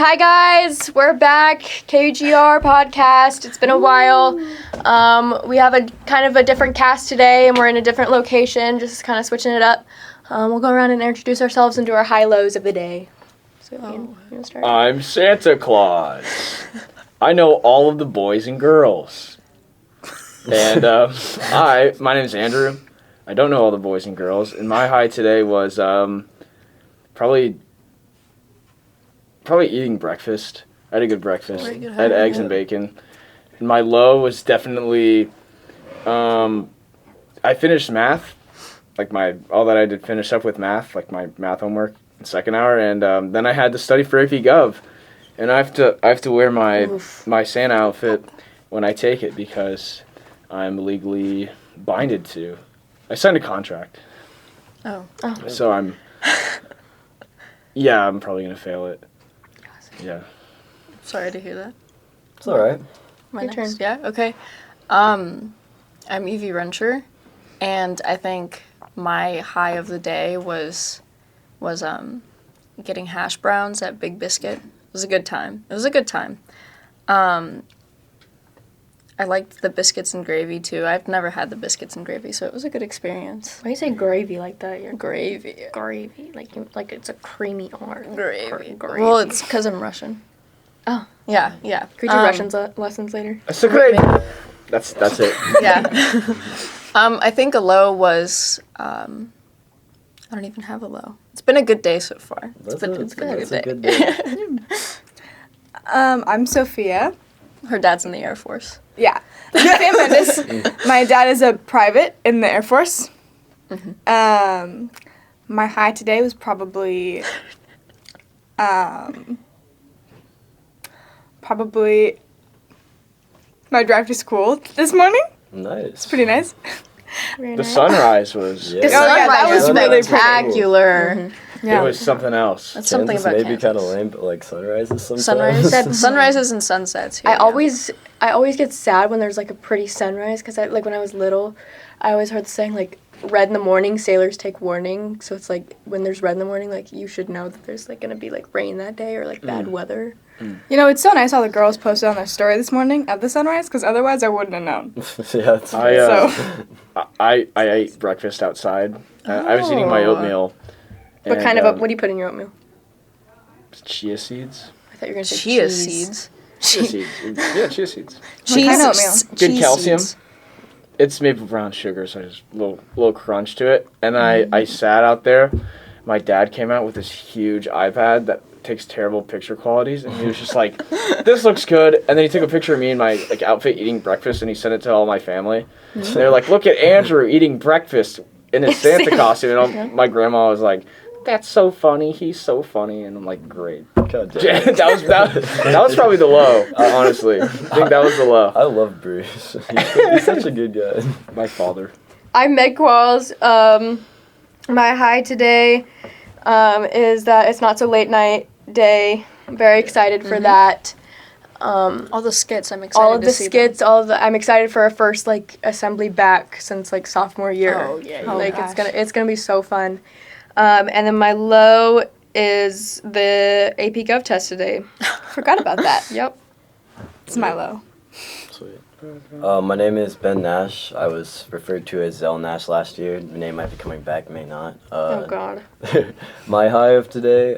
hi guys, we're back. KUGR podcast. It's been a while. We have a kind of a different cast today, and we're in a different location, just kind of switching it up. We'll go around and introduce ourselves and do our high lows of the day. So, you want to start? I'm Santa Claus. I know all of the boys and girls. And my name's Andrew. I don't know all the boys and girls. And my high today was probably eating breakfast. I had a good breakfast. I had eggs and bacon. And my low was definitely I finished math. All that I did finish up with math, like my math homework in second hour, and then I had to study for AP Gov. And I have to wear my Santa outfit when I take it because I'm legally binded to. I signed a contract. Oh. So I'm probably gonna fail it. Yeah. Sorry to hear that. It's alright. My turn. Yeah, okay. I'm Evie Rencher, and I think my high of the day was getting hash browns at Big Biscuit. It was a good time. I liked the biscuits and gravy, too. I've never had the biscuits and gravy, so it was a good experience. Why do you say gravy like that? You're Gravy. Gravy, like it's a creamy R. Gravy. Gravy. Well, it's because I'm Russian. Oh. Yeah. Could we do Russian lessons later? That's a great. That's it. Yeah. I think a low was, I don't even have a low. It's been a good day so far. It's been a good day. I'm Sophia. Her dad's in the Air Force. Yeah. Sophia Mendes. My dad is a private in the Air Force. Mm-hmm. My high today was probably my drive to school this morning. Nice. It's pretty nice. The sunrise was. Yeah. that was really pretty. spectacular. Mm-hmm. It was something else. That's something about maybe Kansas. kind of lame, but like sunrises sometimes. Sunrises and sunsets. Here, I always get sad when there's like a pretty sunrise because when I was little, I always heard the saying like red in the morning, sailors take warning. So it's like when there's red in the morning, like you should know that there's like gonna be like rain that day or like bad weather. You know, it's so nice how the girls posted on their story this morning at the sunrise because otherwise I wouldn't have known. Yeah, it's I ate breakfast outside. I was eating my oatmeal. What kind of what do you put in your oatmeal? Chia seeds. I thought you were gonna say chia cheese. seeds. Chia seeds. Yeah, chia seeds. What kind of oatmeal? Good calcium. It's maple brown sugar, so there's a little crunch to it. And I sat out there. My dad came out with this huge iPad that takes terrible picture qualities, and he was just like, "This looks good." And then he took a picture of me in my outfit eating breakfast, and he sent it to all my family. And they're like, "Look at Andrew eating breakfast in his Santa costume." And my grandma was like, "That's so funny. He's so funny." And I'm like, "Great." God damn. that was probably the low, honestly. I think that was the low. I love Bruce. He's such a good guy. My father. I'm Meg Qualls. My high today is that it's not so late night day. I'm very excited for that. All the skits, I'm excited All of to the see skits, I'm excited for our first assembly back since sophomore year. Oh, yeah. It's gonna be so fun. And then my low is the AP Gov test today. Forgot about that. Yep. It's my low. Sweet. My name is Ben Nash. I was referred to as Zell Nash last year. The name might be coming back, may not. Oh God. My high of today,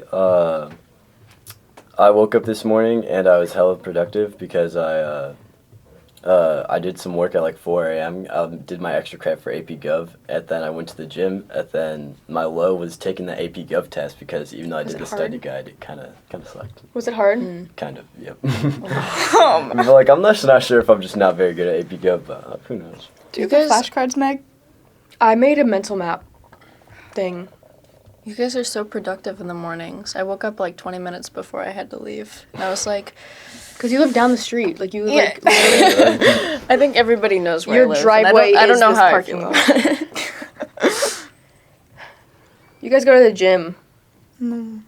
I woke up this morning and I was hella productive because I did some work at 4 a.m. Did my extra credit for AP Gov, and then I went to the gym, and then my low was taking the AP Gov test because even though I did the study guide, it kind of sucked. Was it hard? Kind of, yep. But I'm not sure if I'm just not very good at AP Gov, but who knows. Do you have flashcards, Meg? I made a mental map thing. You guys are so productive in the mornings. I woke up 20 minutes before I had to leave. And I was like... Because you live down the street. I think everybody knows where your I live. Driveway I don't is know this how parking I lot. feel. You guys go to the gym,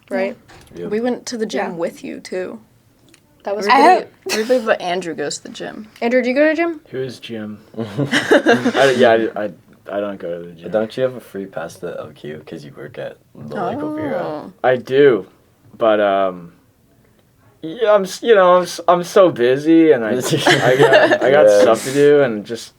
right? Yep. We went to the gym with you, too. That was Everybody but Andrew goes to the gym. Andrew, do you go to the gym? Who is Jim? I don't go to the gym. Don't you have a free pass to LQ because you work at the local beer? I do, but Yeah, I'm so busy, and I got stuff to do, and just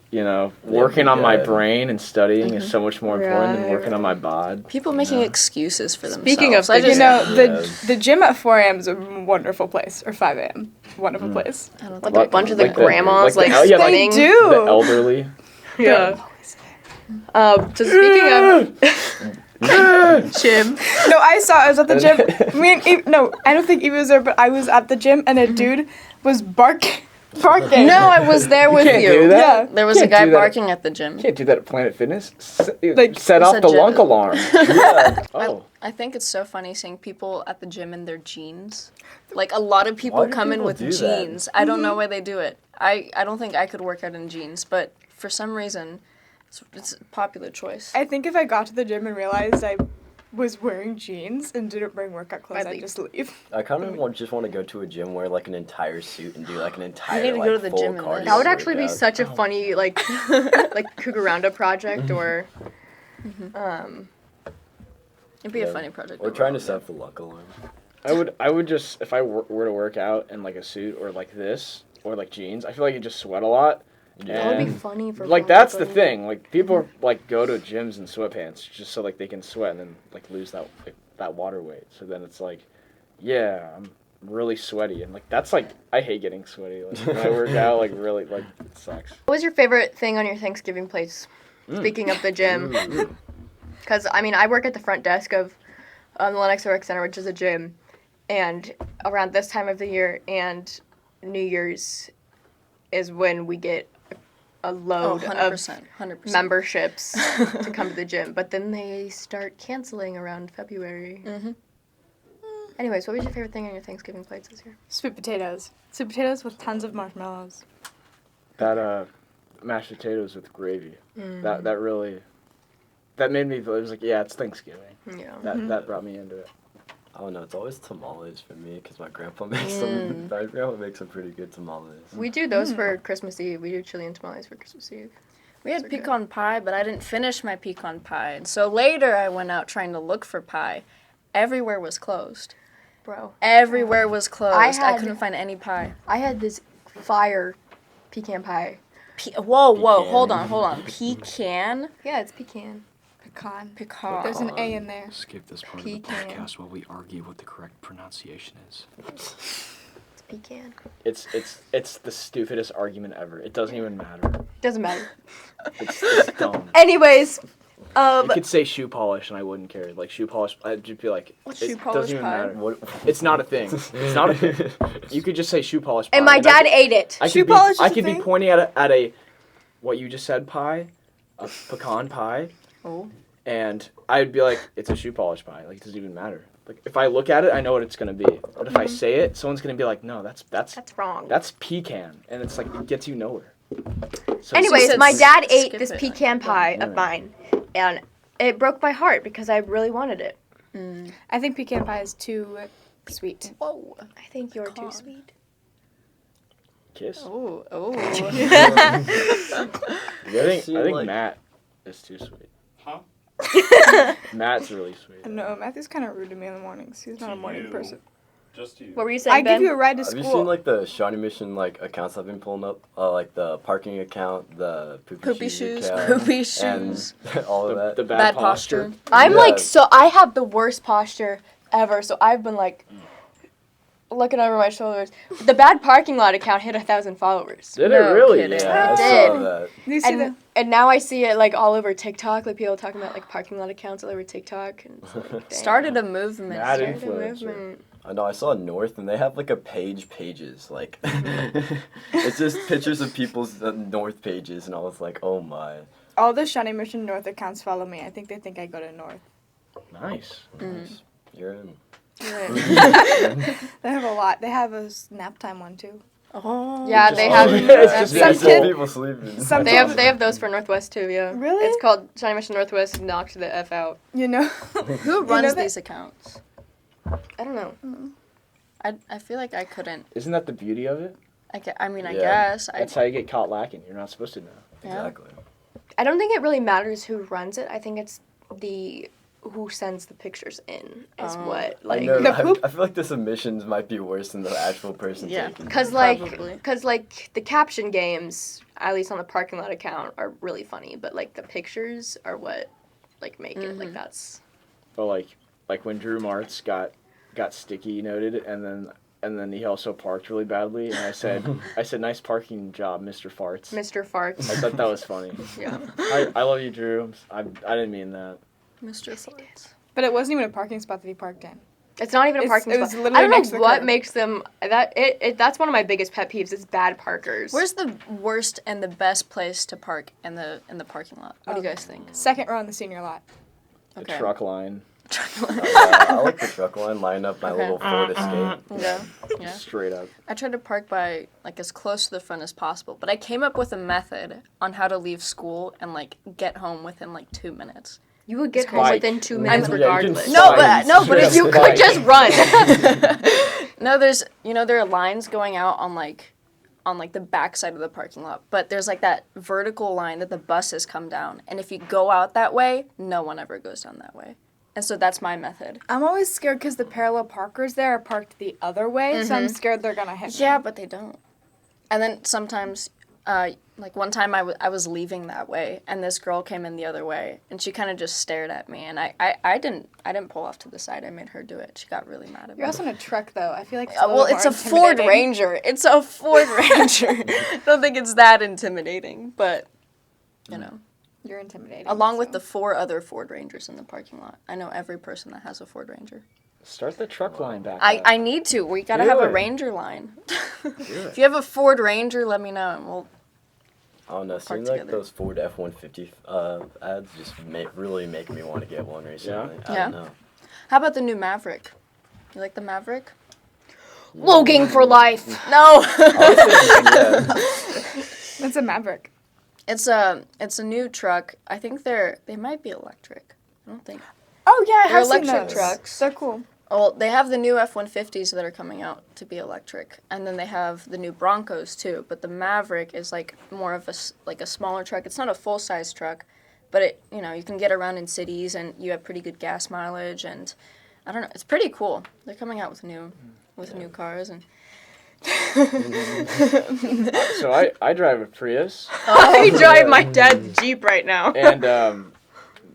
working on my brain and studying is so much more important than working on my bod. People making excuses for themselves. Speaking of, the gym at 4 a.m. is a wonderful place, or 5 a.m. Wonderful place. I don't Like think a bunch of the grandmas the sweating. They do. The elderly. Yeah. So speaking of gym. No, I was at the gym. I don't think Eva was there, but I was at the gym and a dude was barking. No, I was there with can't you. do that. Yeah. There was a Can't guy do that. barking at the gym. You can't do that at Planet Fitness. Set It's off a the gym. lunk alarm. Yeah. Oh. I think it's so funny seeing people at the gym in their jeans. Like, a lot of people Why do come in people with do that? jeans. I don't know why they do it. I don't think I could work out in jeans, but for some reason, it's a popular choice. I think if I got to the gym and realized I was wearing jeans and didn't bring workout clothes, I'd I'd leave. just leave. I kind of just want to go to a gym, wear like an entire suit, and do like an entire need to go to the full gym in cardio this. That would actually be workout. such a funny like KUGR Roundup project or It'd be a funny project. We're trying to overall. set up the luck alarm. I would just, if I were to work out in like a suit or like this or like jeans, I feel like you just sweat a lot. that would be And funny for like that's the everybody. thing. Like people like go to gyms in sweatpants just so like they can sweat and then like lose that water weight. So then it's like, yeah, I'm really sweaty and like that's like I hate getting sweaty. Like when I work out, like really like it sucks. What was your favorite thing on your Thanksgiving plates? Speaking of the gym, because I mean I work at the front desk of the Lennox Rec Center, which is a gym, and around this time of the year and New Year's is when we get a load of 100%. memberships to come to the gym, but then they start canceling around February. Mhm. Anyways, what was your favorite thing on your Thanksgiving plates this year? Sweet potatoes. Sweet potatoes with tons of marshmallows. That mashed potatoes with gravy. That really made me feel it was like yeah, it's Thanksgiving. Yeah. That brought me into it. I don't know. It's always tamales for me because my grandpa makes some. My grandpa makes some pretty good tamales. We do those for Christmas Eve. We do chili and tamales for Christmas Eve. We had Those are good. pecan pie, but I didn't finish my pecan pie. And so later I went out trying to look for pie. Everywhere was closed. Bro, Everywhere was closed. I had- couldn't find any pie. I had this fire pecan pie. Whoa, Pecan. hold on. Pecan? Yeah, it's pecan. Pecan. There's an A in there. Skip this part Pecan. of the podcast while we argue what the correct pronunciation is. It's pecan. It's the stupidest argument ever. It doesn't even matter. Doesn't matter. It's dumb. Anyways, You could say shoe polish and I wouldn't care. Like shoe polish, I'd just be like, What's it shoe polish doesn't even pie? matter. It's not a thing. It's not a thing. You could just say shoe polish. and pie, my dad ate it. I Shoe could be, polish is I a could be thing? pointing at a what you just said pie, a pecan pie, Oh. and I'd be like, it's a shoe polish pie. Like it doesn't even matter. Like if I look at it, I know what it's gonna be. But if I say it, someone's gonna be like, no, that's wrong. that's pecan, and it's like it gets you nowhere. So Anyways, said my dad ate skip this it. pecan pie of mine, and it broke my heart because I really wanted it. I think pecan pie is too sweet. Whoa. I think you're too Pecan. sweet. kiss. Oh. I think Matt is too sweet. Huh? Matt's really sweet. No, Matthew's kind of rude to me in the mornings. He's not a To morning you. person. Just you. What were you saying, I Ben? give you a ride to Have you school. seen like the Shawnee Mission like accounts I've been pulling up? Like the parking account, the Poopy shoes. account, Poopy and shoes. all of that. The Bad posture. I'm Yeah. like, so I have the worst posture ever, so I've been like looking over my shoulders. The bad parking lot account hit 1,000 followers. Did No it really? kidding. Yeah, I did. saw that. Do you see And, and now I see it like all over TikTok, like people talking about like parking lot accounts all over TikTok. And it's like, dang. Started a movement. Mad Started a influencer. movement. I know. I saw North, and they have like a pages. Like it's just pictures of people's North pages, and I was like, oh my. all the Shawnee Mission North accounts follow me. I think they think I go to North. Nice. Nice. You're in. They have a lot. They have a nap time one too. Oh. Yeah, they Oh, have. yeah, it's just Some Some kid- people sleeping. some They have those for Northwest too. Yeah. Really? It's called Shawnee Mission Northwest. Knocked the F out. You know. Who runs that- these accounts? I don't know. I feel like I couldn't. Isn't that the beauty of it? I Yeah. guess. That's how you get caught lacking. You're not supposed to know. Yeah. Exactly. I don't think it really matters who runs it. I think it's the who sends the pictures in is Oh. what I like. know. The poop? I feel like the submissions might be worse than the actual person Yeah. taking. Cause Probably. like the caption games, at least on the parking lot account, are really funny. But like the pictures are what like make it. Like that's. But like when Drew Martz got sticky noted, and then he also parked really badly, and I said nice parking job, Mr. Farts. Mr. I Farts. thought that was funny. Yeah. I love you, Drew. I didn't mean that. Mr. Farts. But it wasn't even a parking spot that he parked in. It's not even a parking it was spot. literally I don't next to know the what curb. makes them that's one of my biggest pet peeves is bad parkers. Where's the worst and the best place to park in the parking lot? What do you guys think? Second row in the senior lot. The Okay. truck line. I like the truck line, line up my Okay. little Ford Escape. Yeah. Yeah. Straight up. I tried to park by like as close to the front as possible, but I came up with a method on how to leave school and like get home within like 2 minutes. You would get home Spike. within 2 Yeah, minutes you can regardless. No, spike. but if You Straight up could just spike. run. No, there are lines going out on the back side of the parking lot, but there's like that vertical line that the buses come down, and if you go out that way, no one ever goes down that way. And so that's my method. I'm always scared because the parallel parkers there are parked the other way, so I'm scared they're gonna hit me. Yeah, but they don't. And then sometimes, like one time I was leaving that way, and this girl came in the other way, and she kind of just stared at me, and I didn't pull off to the side. I made her do it. She got really mad at me. You're also in a truck though. I feel like it's Well, it's a Ford Ranger. Ranger. It's a Ford Ranger. I don't think it's that intimidating, but you know, You're intimidating. along with so. the 4 other Ford Rangers in the parking lot, I know every person that has a Ford Ranger. Start the truck line back up. I need to. We gotta Do have a it. Ranger line. it. If you have a Ford Ranger, let me know, and we'll. I don't know. Park Seems like together. those Ford F-150 ads just really make me want to get one recently. I Yeah. don't know. How about the new Maverick? You like the Maverick? Logging for life. No. It's a Maverick. It's a new truck. I think they might be electric. I don't think. Oh yeah, I They're have seen electric those. trucks. They're cool. Well, they have the new F-150s that are coming out to be electric, and then they have the new Broncos too. But the Maverick is like more of a smaller truck. It's not a full size truck, but it you can get around in cities and you have pretty good gas mileage, and I don't know, it's pretty cool. They're coming out with new cars and. So I drive a Prius, I drive my dad's Jeep right now. and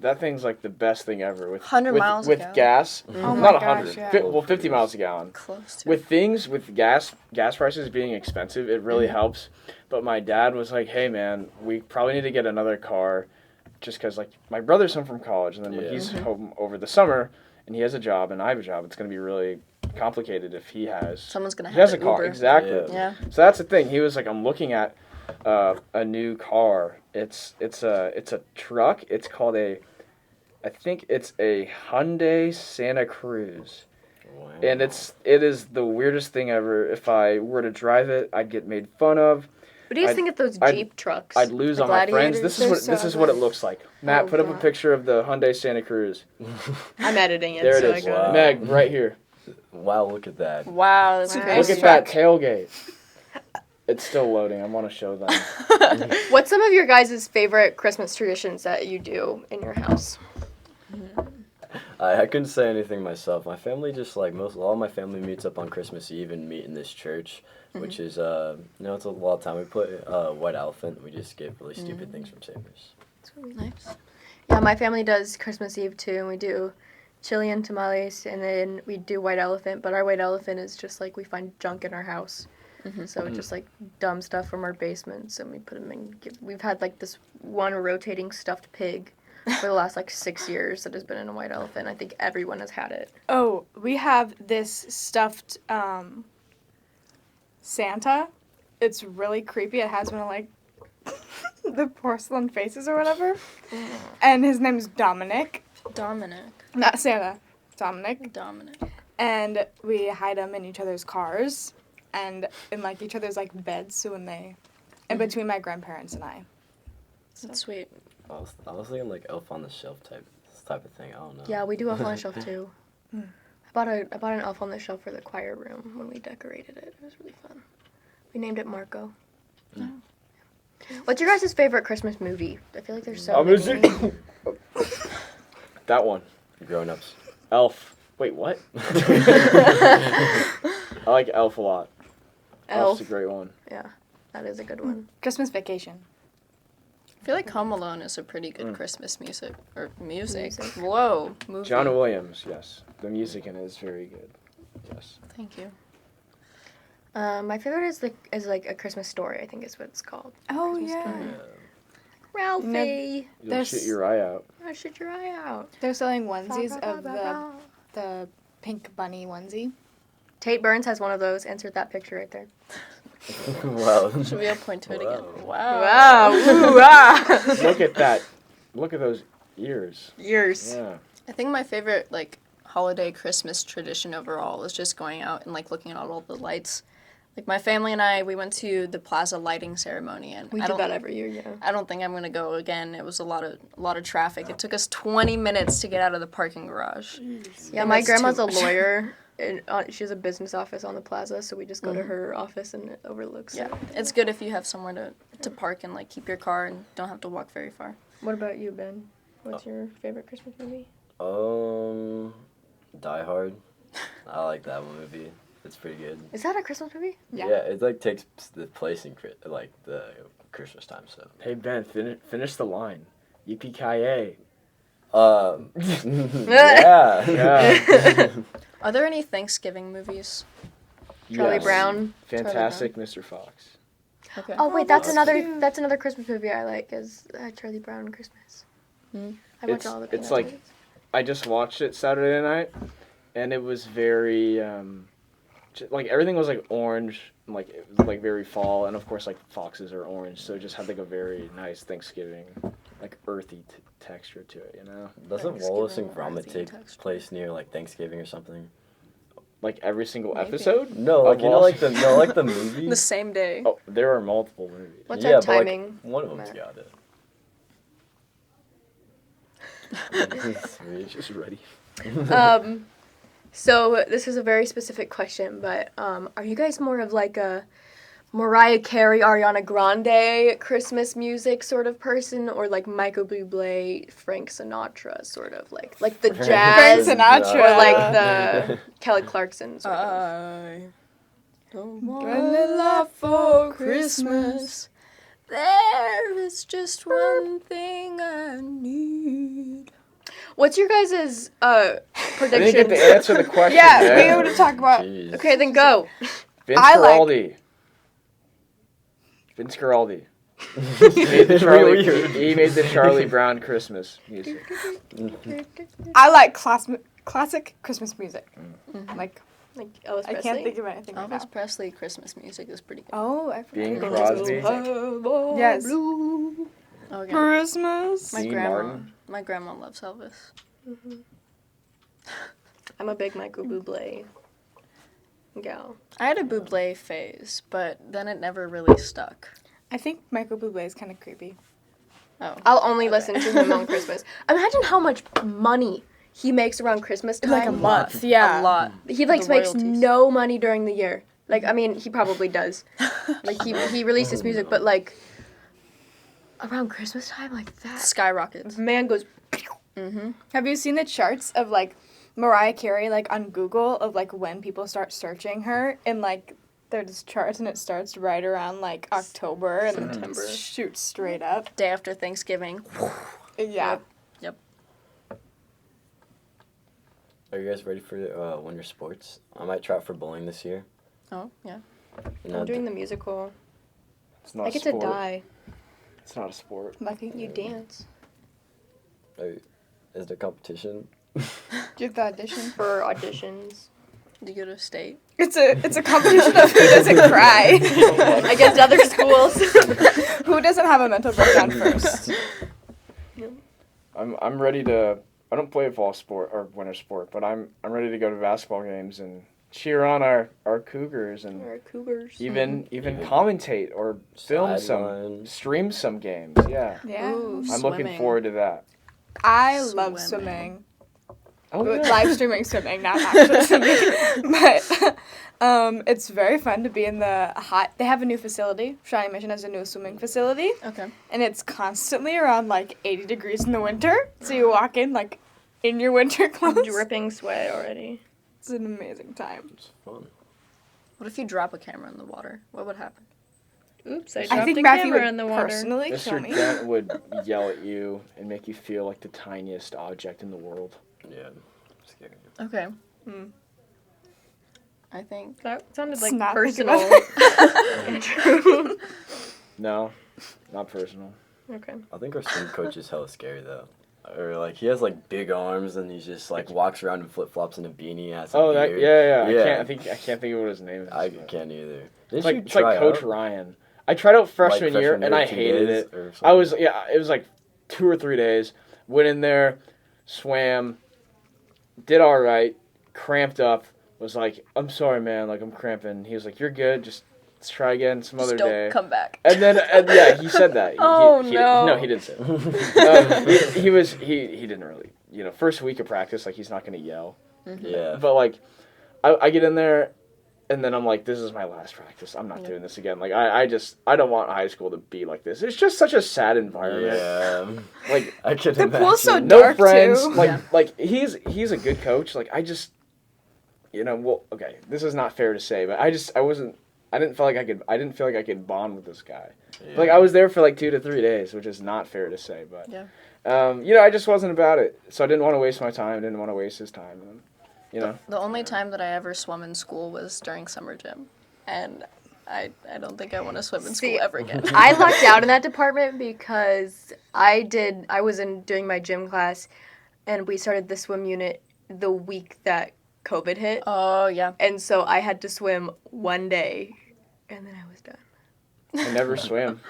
that thing's like the best thing ever. With 100 miles a with gallon. gas, Oh my not gosh, 100. yeah. 50 miles a gallon. Close to. With gas prices being expensive, it really helps. But my dad was like, "Hey man, we probably need to get another car, just because like my brother's home from college, and then when Yeah. he's home over the summer, and he has a job and I have a job, it's gonna be really complicated if he has Someone's gonna he has a have car Uber. exactly. Yeah. Yeah. So that's the thing. He was like, I'm looking at a new car. It's a truck. It's called I think it's a Hyundai Santa Cruz. Wow. And it is the weirdest thing ever. If I were to drive it, I'd get made fun of. What do you I'd- think of those I'd- Jeep trucks? I'd lose The all my friends. Gladiators? This They're is so what it good. looks like. Matt, Oh, put up a God. picture of the Hyundai Santa Cruz. I'm editing it, There it so I is. got Wow. it. Meg, right here. Wow, look at that. Wow, that's Wow. a Look nice at that truck. tailgate. It's still loading. I want to show them. What's some of your guys' favorite Christmas traditions that you do in your house? I couldn't say anything myself. My family just like all my family meets up on Christmas Eve and meet in this church, which is it's a lot of time. We put white elephant. We just get really stupid things from Savers. It's really nice. Yeah, my family does Christmas Eve too, and we do chili and tamales, and then we do white elephant. But our white elephant is just like we find junk in our house, so just like dumb stuff from our basements, and we put them in. We've had like this one rotating stuffed pig for the last like 6 years that has been in a white elephant. I think everyone has had it. Oh, we have this stuffed Santa. It's really creepy. It has one of like the porcelain faces or whatever. And his name's Dominic. Dominic. Not Santa. Dominic. Dominic. And we hide them in each other's cars and in like each other's like beds. So when they, in between my grandparents and I. That's sweet. I was thinking like Elf on the Shelf type of thing. I don't know. Yeah, we do elf on the shelf too. I bought an elf on the shelf for the choir room when we decorated it. It was really fun. We named it Marco. What's your guys' favorite Christmas movie? I feel like there's so many. That one. Grown-ups. Elf. Wait, what? I like Elf a lot. Elf. Elf's a great one. Yeah, that is a good one. Christmas Vacation. I feel like Home Alone is a pretty good Christmas music. Music. Whoa, movie. John Williams, yes. The music in it is very good. Yes. Thank you. My favorite is like A Christmas Story, I think is what it's called. Oh, Christmas yeah. Story. Ralphie. You'll There's- shoot your eye out. Oh, shoot your eye out. They're selling onesies of the pink bunny onesie. Tate Burns has one of those. Insert that picture right there. Wow. Should we all point to it again? Wow. Wow. Ooh, ah. Look at that. Look at those ears. Years. Yeah. I think my favorite like holiday Christmas tradition overall is just going out and like looking at all the lights. Like my family and I, we went to the plaza lighting ceremony, and We I do don't, that every year, yeah. I don't think I'm gonna go again. It was a lot of traffic. It took us 20 minutes to get out of the parking garage. Yeah, And my that's grandma's too a much. lawyer. And, she has a business office on the plaza, so we just go to her office and it overlooks Yeah, it. it's good if you have somewhere to park and like keep your car and don't have to walk very far. What about you, Ben? What's your favorite Christmas movie? Die Hard. I like that movie. It's pretty good. Is that a Christmas movie? Yeah. Yeah, it like takes the place in like the Christmas time. So. Hey, Ben, finish the line. Yippee-ki-yay. Yeah. Yeah. Are there any Thanksgiving movies? Charlie Yes. Brown. Fantastic Mr. Fox. Okay. Oh wait, that's that's another cute. that's another Christmas movie I like is Charlie Brown Christmas. Hmm. I watch It's- all the. it's Peanuts like- movies. I just watched it Saturday night, and it was very, like everything was like orange, like it was like very fall, and of course like foxes are orange, so it just had like a very nice Thanksgiving, like earthy texture to it, you know? Doesn't Wallace and Thanksgiving Gromit earthy take texture. place near like Thanksgiving or something? Like every single Maybe. episode? No, Of like you know, Wallace? like the movie. The same day. Oh, there are multiple movies. What's yeah, our but, like, timing? one of them's Matt? got it. Just ready. So this is a very specific question, but are you guys more of like a Mariah Carey, Ariana Grande Christmas music sort of person, or like Michael Bublé, Frank Sinatra sort of like the Frank jazz, Sinatra. or like the Kelly Clarkson sort of? I don't want Gonna a lot for Christmas. There is just one thing I need. What's your guys' I didn't get predictions? to answer the question. Yeah, man. we were to talk about. Jeez. Okay, then go. Vince I like- Guaraldi. Vince Guaraldi. He made the Charlie Brown Christmas music. I like classic Christmas music. Like Like Elvis I Presley. can't think of anything right now. Elvis Presley Christmas music is pretty good. Oh, I Bing forgot. Crosby. Yes. Okay. Christmas. My Dean grandma. Martin. My grandma loves Elvis. I'm a big Michael Bublé gal. I had a Bublé phase, but then it never really stuck. I think Michael Bublé is kind of creepy. Oh. I'll only listen to him on Christmas. Imagine how much money he makes around Christmas time. Like a month, yeah. A lot. He like The makes royalties. no money during the year. Like I mean, he probably does. Like he releases music, but like around Christmas time, like that Skyrockets. man goes. Mm-hmm. Have you seen the charts of like Mariah Carey like on Google of like when people start searching her and like there's charts and it starts right around like October and September. shoots straight up. Day after Thanksgiving. Yeah. Are you guys ready for winter sports? I might try out for bowling this year. Oh, yeah. You know, I'm doing the musical. It's not I a get sport. to die. It's not a sport. Lucky You dance is there competition? Did the audition. for auditions Do you go to state? It's a competition of who doesn't cry. against other schools. Who doesn't have a mental breakdown first? I'm ready to. I don't play fall sport or winter sport, but I'm ready to go to basketball games and cheer on our Cougars and Or Cougars. even commentate or film Sideline. stream some games. Yeah, Yeah. Ooh, I'm looking swimming. forward to that. I love Swimming. swimming. Oh, Live streaming swimming, not actually swimming. But it's very fun to be in the hot. They have a new facility. Shawnee Mission has a new swimming facility, Okay. and it's constantly around like 80 degrees in the winter. So you walk in like in your winter clothes. Dripping sweat already. It's an amazing time. It's fun. What if you drop a camera in the water? What would happen? Oops, I I dropped think a Matthew camera would in the water. personally kill Mr. me. Dent would yell at you and make you feel like the tiniest object in the world. Yeah. Scary. Okay. Hmm. I think That sounded Let's like not think personal. about No, not personal. Okay. I think our swim coach is hella scary though. Or like he has like big arms and he's just like walks around in flip flops and a beanie. Has a Oh, that beard. yeah. Yeah. I can't think of what his name is. I but- can't either. It's Didn't like you it's like try Coach out? Ryan. I tried out freshman Like year and I 2 hated days it. or I was something? it was like 2 or 3 days. Went in there, swam, did all right, cramped up. Was like, I'm sorry, man. Like I'm cramping. He was like, you're good. Just let's try again some just other don't day. come back. And then yeah, he said that. Oh, he, no. No, he didn't say that. He didn't really. First week of practice, like he's not gonna yell. Yeah. But like, I get in there, and then I'm like, this is my last practice. I'm not doing this again. Like I don't want high school to be like this. It's just such a sad environment. Yeah. Like I can The imagine. pool's so no dark, friends. too. Like he's a good coach. Like I just, well, okay, this is not fair to say, but I didn't feel like I could bond with this guy. Yeah. Like I was there for like 2 to 3 days, which is not fair to say, but Yeah. I just wasn't about it. So I didn't want to waste my time. I didn't want to waste his time. And, The only time that I ever swum in school was during summer gym, and I don't think I want to swim in See, school ever again. I lucked out in that department because I was doing my gym class, and we started the swim unit the week that COVID hit. Oh yeah. And so I had to swim one day, and then I was done. I never swam.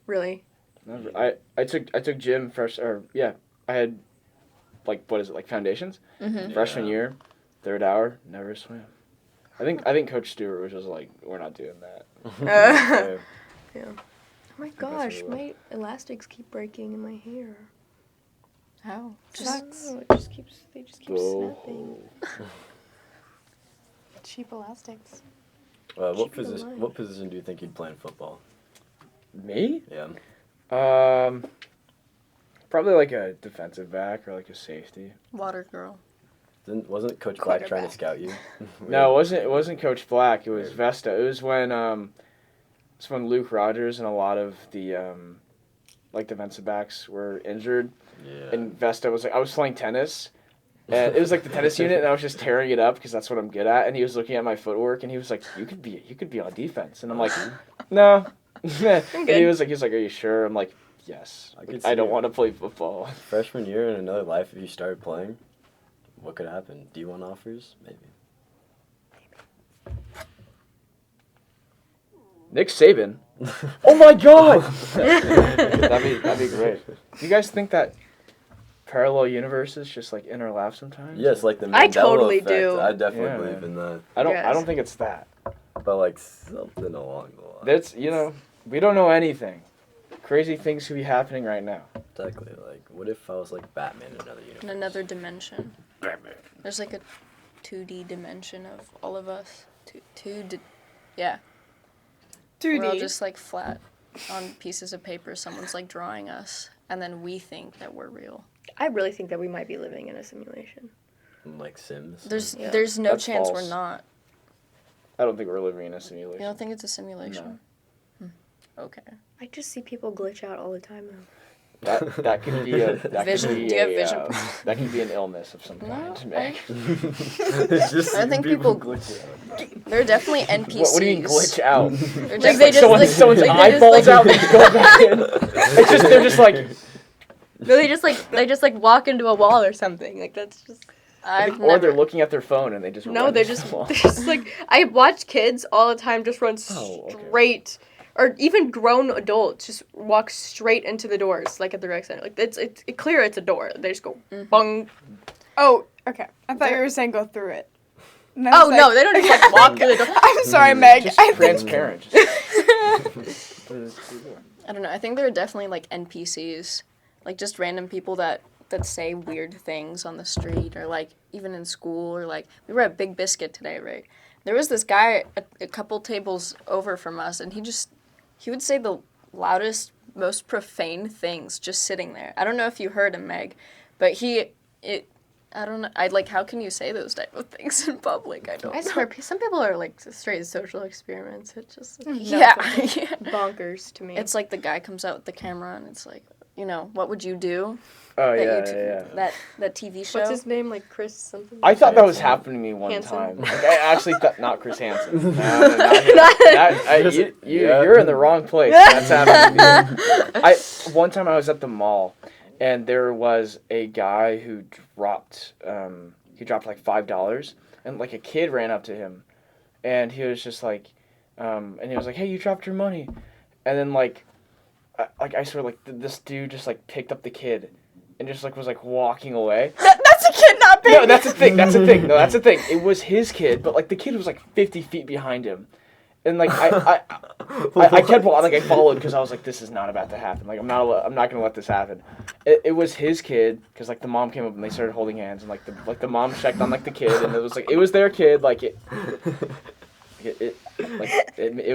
Really? Never. I took gym I had like foundations. Mm-hmm. Freshman year, 3rd hour, never swam. I think Coach Stewart was just like, we're not doing that. Oh So, my gosh, my elastics keep breaking in my hair. How? Sucks. Oh, they just keep go. snapping. Cheap elastics. What Keep it position? alive. What position do you think you'd play in football? Me? Yeah. Probably like a defensive back or like a safety. Water girl. Wasn't Coach Black trying to Quarterback. scout you? No, it wasn't Coach Black. It was Vesta. It was when Luke Rogers and a lot of the defensive backs were injured, Yeah. and Vesta was like, I was playing tennis, and it was like the tennis unit, and I was just tearing it up because that's what I'm good at. And he was looking at my footwork, and he was like, you could be on defense, and I'm like, no. And he was like, are you sure? I'm like, yes. I could I see don't it. want to play football. Freshman year in another life, if you started playing, what could happen? D1 offers, maybe. Nick Saban. Oh my God! that'd be great. Do you guys think that parallel universes just like interlap sometimes? Yes, like the Mandela I totally effect. do. I definitely Yeah, believe man. in that. I Yes. don't think it's that. But like something along the lines. That's we don't know anything. Crazy things could be happening right now. Exactly. Like, what if I was like Batman in another universe? In another dimension. There's like a 2D dimension of all of us. Yeah. We're all 2D. just like flat on pieces of paper. Someone's like drawing us, and then we think that we're real. I really think that we might be living in a simulation. Like Sims. There's no That's chance false. we're not. I don't think we're living in a You simulation. don't think it's a simulation? Okay. I just see people glitch out all the time though. That could be a Vision? Do you have vision? That could be an illness of some kind. Meg. It's just I think people glitch out. There are definitely NPCs. What do you mean glitch out? They're Like, just they like, just, like- Someone's like, eye they just, falls like- out and they just go back in. They're just like. No, they just like walk into a wall or something. Like that's just Or they're looking at their phone and they just. no. run They're into just the wall. they're just like I watch kids all the time just run Oh, okay. straight, or even grown adults just walk straight into the doors like at the rec center. Like it's clear it's a door. They just go bung. Oh, okay. I thought you were saying go through it. And I Oh was no, like- they don't just like walk through the door. I'm sorry, Meg. Just I think transparent. I don't know. I think there are definitely like NPCs, like just random people that say weird things on the street or like even in school or like we were at Big Biscuit today, right? There was this guy a couple tables over from us, and he would say the loudest, most profane things just sitting there. I don't know if you heard him, Meg, but he I don't know. How can you say those type of things in public? I don't I know. swear, some people are like straight social experiments. It just Yeah. bonkers to me. It's like the guy comes out with the camera and it's like, what would you do? Oh, That yeah, YouTube- yeah. That TV show. What's his name? Like Chris something? I thought that was happening to me one Hansen? time. Like, I actually thought, not Chris Hansen. No, not him. You're in the wrong place. That's happening to me. One time I was at the mall, and there was a guy who dropped like $5, and like a kid ran up to him, and he was just like, and he was like, "Hey, you dropped your money," and then I swear, like this dude just like picked up the kid, and just like was like walking away. That's a kidnapping. No, that's the thing. That's the thing. No, that's the thing. It was his kid, but like the kid was like 50 feet behind him, and like I kept like I followed because I was like, this is not about to happen. Like I'm not gonna let this happen. It was his kid because like the mom came up and they started holding hands and like the mom checked on like the kid and it was their kid. Like it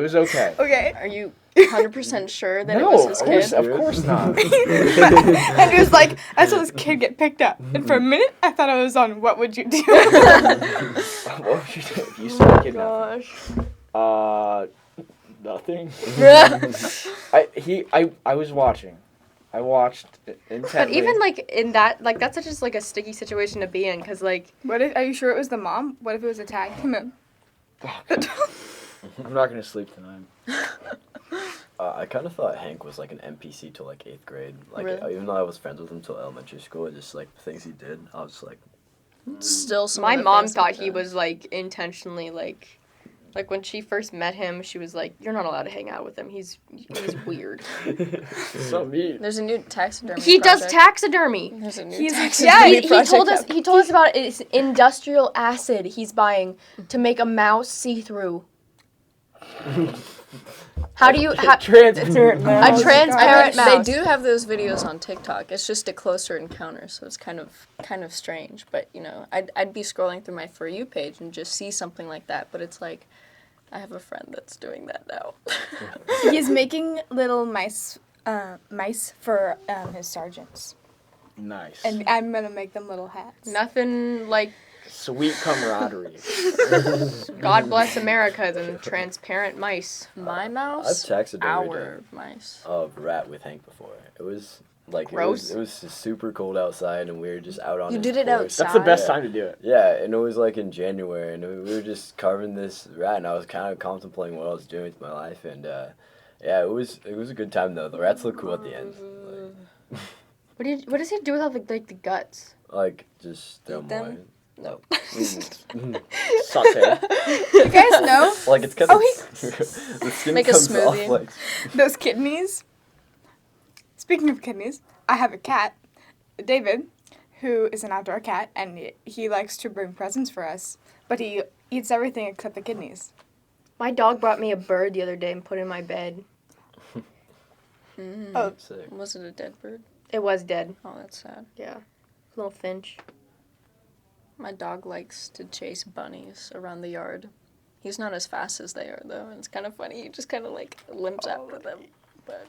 was okay. Okay. Are you 100% sure that it was his kid? Of course not. And it was like, I saw this kid get picked up. And for a minute, I thought I was on What Would You Do? What would you do if you saw a kid? Gosh. Nothing. I was watching. I watched intently. But even like in that, like that's just like a sticky situation to be in, cause like. Are you sure it was the mom? What if it was a tag team? I'm not gonna sleep tonight. I kind of thought Hank was like an NPC till like 8th grade. Like Really? even though I was friends with him till elementary school, just like the things he did, I was like, Still some My of the mom things thought that he was like intentionally like when she first met him, she was like, "You're not allowed to hang out with him. He's weird." So mean. There's a new taxidermy He does project. taxidermy. There's a new He's- taxidermy He project. told us about it. It's industrial acid he's buying to make a mouse see through. How do you Transparent a mouse. transparent They mouse? do have those videos on TikTok. It's just a closer encounter, so it's kind of strange. But I'd be scrolling through my For You page and just see something like that. But it's like, I have a friend that's doing that now. He's making little mice for his sergeants. Nice. And I'm going to make them little hats. Nothing like Sweet camaraderie. God bless America than transparent mice. My mouse. I've taxidermied Our mice. a rat with Hank before. It was like Gross. it was just super cold outside, and we were just out on. You his did it porch. outside? That's the best time to do it. Yeah, and it was like in January, and we were just carving this rat, and I was kind of contemplating what I was doing with my life, and yeah, it was a good time though. The rats look cool at the end. What does he do with all the the guts? Like just throw Eat them them? away. No. Saute. You guys know Like it's kind of the skin Make a comes off smoothie. like. those kidneys? Speaking of kidneys, I have a cat, David, who is an outdoor cat, and he likes to bring presents for us, but he eats everything except the kidneys. My dog brought me a bird the other day and put it in my bed. Oh, Sick. Was it a dead bird? It was dead. Oh, that's sad. Yeah. Little finch. My dog likes to chase bunnies around the yard. He's not as fast as they are, though, and it's kind of funny. He just kind of, limps after them, but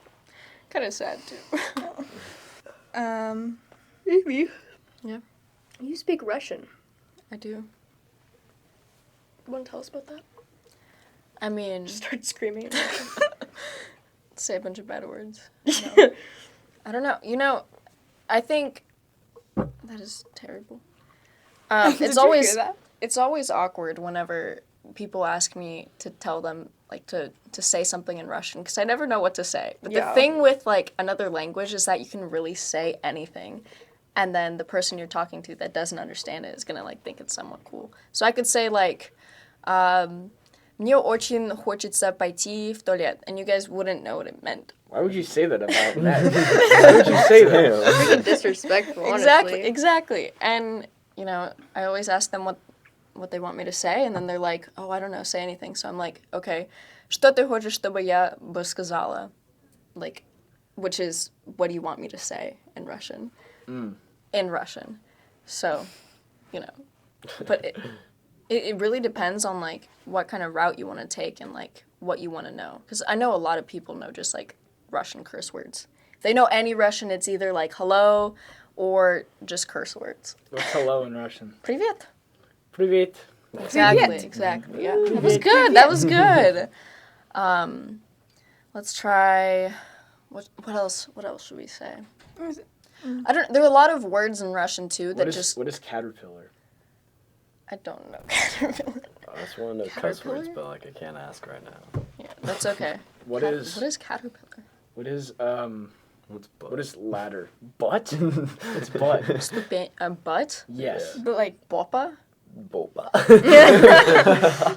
kind of sad, too. Maybe. Yeah. You speak Russian. I do. You want to tell us about that? I mean, Start screaming. say a bunch of bad words. No. I don't know. I think that is terrible. Did It's you always hear that? it's always awkward whenever people ask me to tell them to say something in Russian because I never know what to say. But the Yeah. thing with another language is that you can really say anything, and then the person you're talking to that doesn't understand it is gonna think it's somewhat cool. So I could say мне очень хочется пойти в туалет, and you guys wouldn't know what it meant. Why would you say that about that? Why would you say that? Freaking disrespectful, honestly. Exactly. And, I always ask them what they want me to say, and then they're like, oh, I don't know, say anything. So I'm like, okay, что ты хочешь, чтобы я бы сказала? Which is, what do you want me to say in Russian? In Russian. So, but it really depends on, what kind of route you want to take and, what you want to know. Because I know a lot of people know just, Russian curse words. If they know any Russian, it's either, hello, or just curse words. What's hello in Russian? Привет. Привет. Exactly. Yeah, that was good. That was good. Let's try. What else? What else should we say? I don't. There are a lot of words in Russian too that What is caterpillar? I don't know. Caterpillar. I just want to know cuss words, but like I can't ask right now. Yeah, that's okay. What is caterpillar? What is What's butt? What is ladder? Butt? It's butt. Butt? Yes. But like, Bopa? Boba.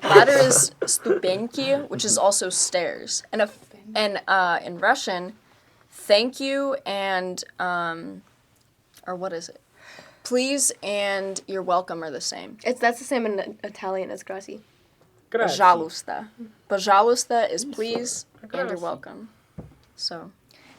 Ladder is stupenki, which is also stairs. And in Russian, thank you and or what is it? Please and you're welcome are the same. That's the same in Italian as grazie. Grazie. Пожалуйста. Пожалуйста is please and you're welcome. So,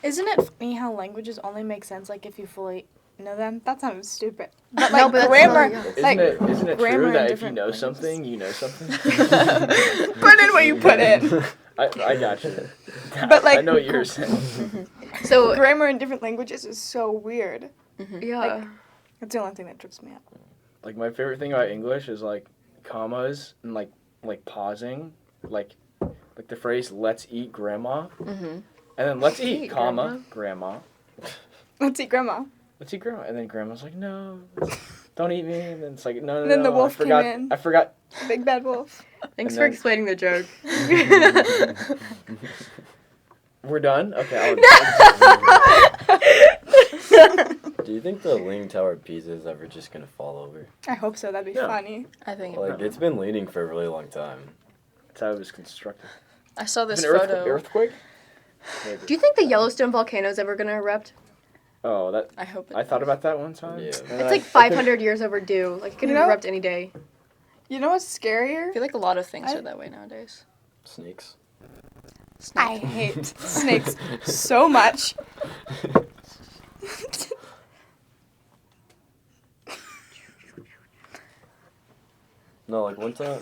isn't it funny how languages only make sense like if you fully know them? That sounds stupid. But No, like but that's grammar, really- like Isn't it grammar true in that if you different know languages. something, you know something? put in what you put in. I got you. But, like- I know what you're saying. So Grammar in different languages is so weird. yeah. That's the only thing that trips me up. Like my favorite thing about English is like commas and like pausing, like the phrase "Let's eat grandma," and then "Let's eat, comma grandma." Let's see, grandma. Let's eat grandma, and then grandma's like, "No, don't eat me," and then it's like, "No, no, And then no, the wolf I forgot, came in. I forgot." Big bad wolf. Thanks And for then- explaining the joke. We're done. Okay. Do you think the Leaning Tower of Pisa is ever just gonna fall over? I hope so. That'd be Yeah. funny. I think Like it's been leaning for a really long time. That's how it was constructed. I saw this An photo. earthquake? Maybe. Do you think the Yellowstone volcano is ever gonna erupt? Oh, that I hope it I thought about that one time. Yeah. and then It's I- like 500 years overdue. Like it could You know- erupt any day. You know what's I scarier? feel like a lot of things I- are that way nowadays. Snakes. I hate snakes so much. No, like one time.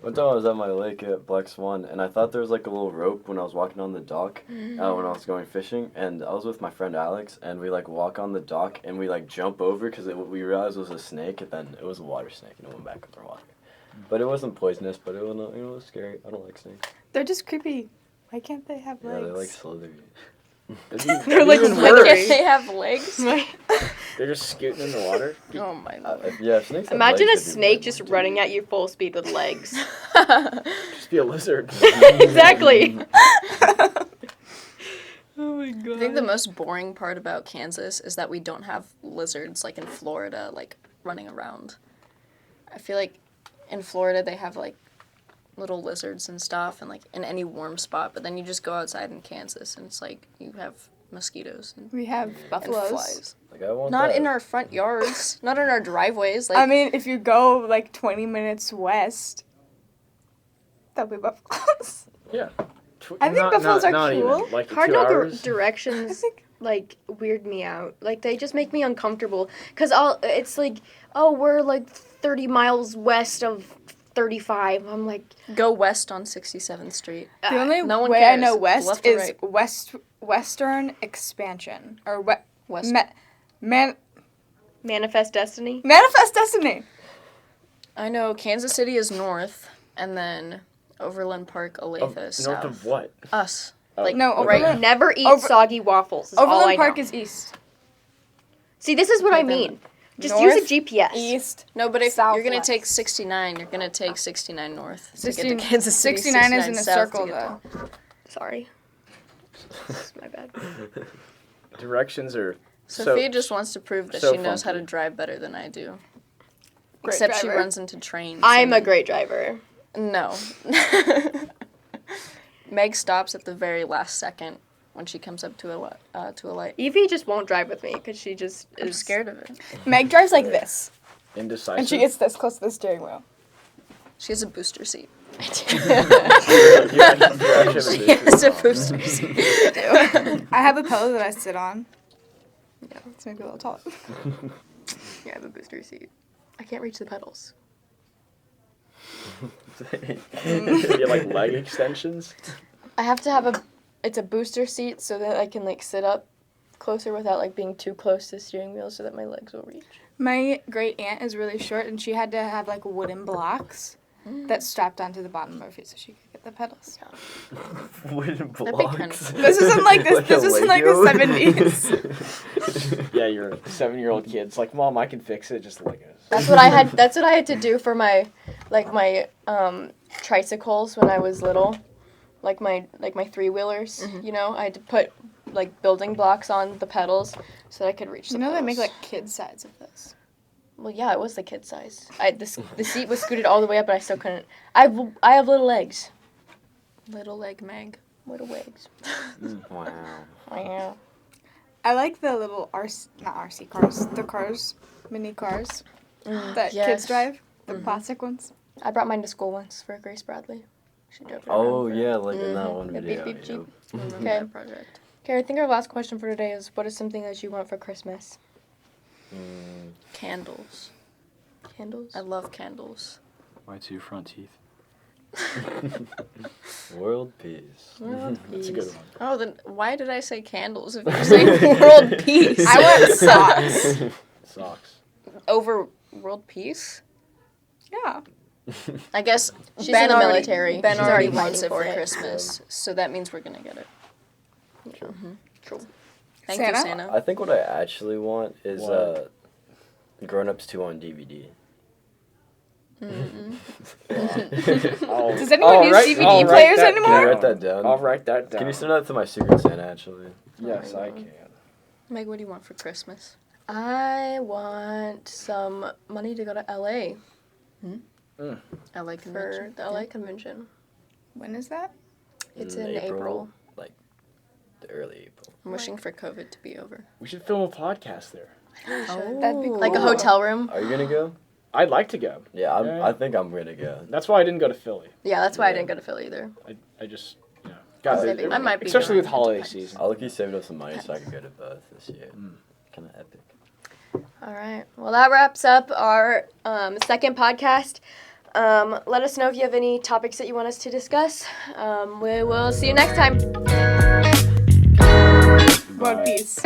One time I was at my lake at Black Swan, and I thought there was like a little rope when I was walking on the dock when I was going fishing, and I was with my friend Alex, and we like walk on the dock and we like jump over because we realized it was a snake, and then it was a water snake, and it went back under water. But it wasn't poisonous, but it was, it was scary. I don't like snakes. They're just creepy. Why can't they have Yeah, legs? they're like slithery. They're like even Why worse. can't they have legs? They're just scooting in the water. Oh my lord. Yeah, if snakes. had Imagine a legs, it'd be snake way just more running at you full speed with legs. Just be a lizard. Exactly. Oh my god. I think the most boring part about Kansas is that we don't have lizards like in Florida, like running around. I feel like in Florida they have like little lizards and stuff and like in any warm spot, but then you just go outside in Kansas and it's like you have mosquitoes and We have and buffaloes. flies. Like I want Not that. in our front yards, not in our driveways. Like I mean, if you go like 20 minutes west, there'll be buffaloes. Yeah. I think buffaloes are not cool. Even, like 2 Cardinal hours. directions like weird me out. Like they just make me uncomfortable because it's like, oh, we're like 30 miles west of 35. I'm like, go west on 67th Street. The only no one way I cares. know It's west left or is right. western expansion or West. manifest destiny. manifest destiny. I know Kansas City is north, and then Overland Park, Olathe is North south. of what? Us. Oh. Like, No, right. Overland- Never eat Over- soggy waffles. Is all I Overland know. Park is east. See, this is what I Okay, then. mean. Just use North, a GPS. East. No, but if you're gonna Southwest. take 69, you're gonna take 69 north to get 16 to Kansas City. 69 is in a 69 south to circle get though. Sorry. That's my bad. Directions are. Sophia just wants to prove that so she knows how to funky. drive better than I do. Great Except she driver. runs into trains. I'm a and- great driver. No. Meg stops at the very last second when she comes up to a light. Evie just won't drive with me because she just is I'm scared of it. Meg drives like this, Indecisive. and she gets this close to the steering wheel. She has a booster seat. You're actually having She this has a problem. booster seat. I have a pillow that I sit on. Yeah. It's maybe a little tall. Yeah, I have a booster seat. I can't reach the pedals. You like leg extensions? I have to have it's a booster seat so that I can like sit up closer without like being too close to the steering wheel so that my legs will reach. My great aunt is really short, and she had to have like wooden blocks that strapped onto the bottom of her feet so she could get the pedals. Wooden That'd be blocks. kind of cool. This isn't like this. Like This a isn't like the Lego? 70s. Yeah, you're a 7-year-old kid. It's like, Mom, I can fix it. Just Legos. That's what I had. That's what I had to do for my tricycles when I was little, like my 3-wheelers. Mhm. You know, I had to put like building blocks on the pedals so that I could reach the You know they pedals. make like kid size of this. Well, yeah, it was the kid size. The seat was scooted all the way up, but I still couldn't. I have little legs. Little leg Meg. Little legs. Wow. Yeah. I like the little not RC cars, the cars, mini cars that yes. kids drive, the Mhm. plastic ones. I brought mine to school once for Grace Bradley. She drove it Oh around. yeah, like in that Mhm. one The video. beep, beep, yep. Remember Okay. that project. Okay, I think our last question for today is, what is something that you want for Christmas? Candles. Candles? I love candles. My 2 front teeth. World peace. World That's a peace. good one. Oh, then why did I say candles if you're saying world peace? I want socks. Socks. Over world peace? Yeah. I guess She's Ben in the already- military. Ben She's already already wants fighting it for for it. Christmas, so that means we're gonna get it. True. Thank Santa? you, Santa. I think what I actually want is What? Grown Ups 2 on DVD. Does anyone use DVD players anymore? Can you write that down? I'll write that down. Can you send that to my Secret Santa actually? Yes, I can. Meg, what do you want for Christmas? I want some money to go to LA I like for the LA convention. When is that? It's in April. Like the early April. I'm wishing for COVID to be over. We should film a podcast there. That'd be cool. Like a hotel room. Are you gonna go? I'd like to go. Yeah, Yeah. I think I'm gonna go. That's why I didn't go to Philly. Yeah, that's why I Yeah. didn't go to Philly either. I just, got Saving it. I might be Especially with going. holiday Depends. season. I'll look you saved up some money so I can go to both this year. Kind of epic. All right. Well, that wraps up our second podcast. Let us know if you have any topics that you want us to discuss. We will see you next time. World peace.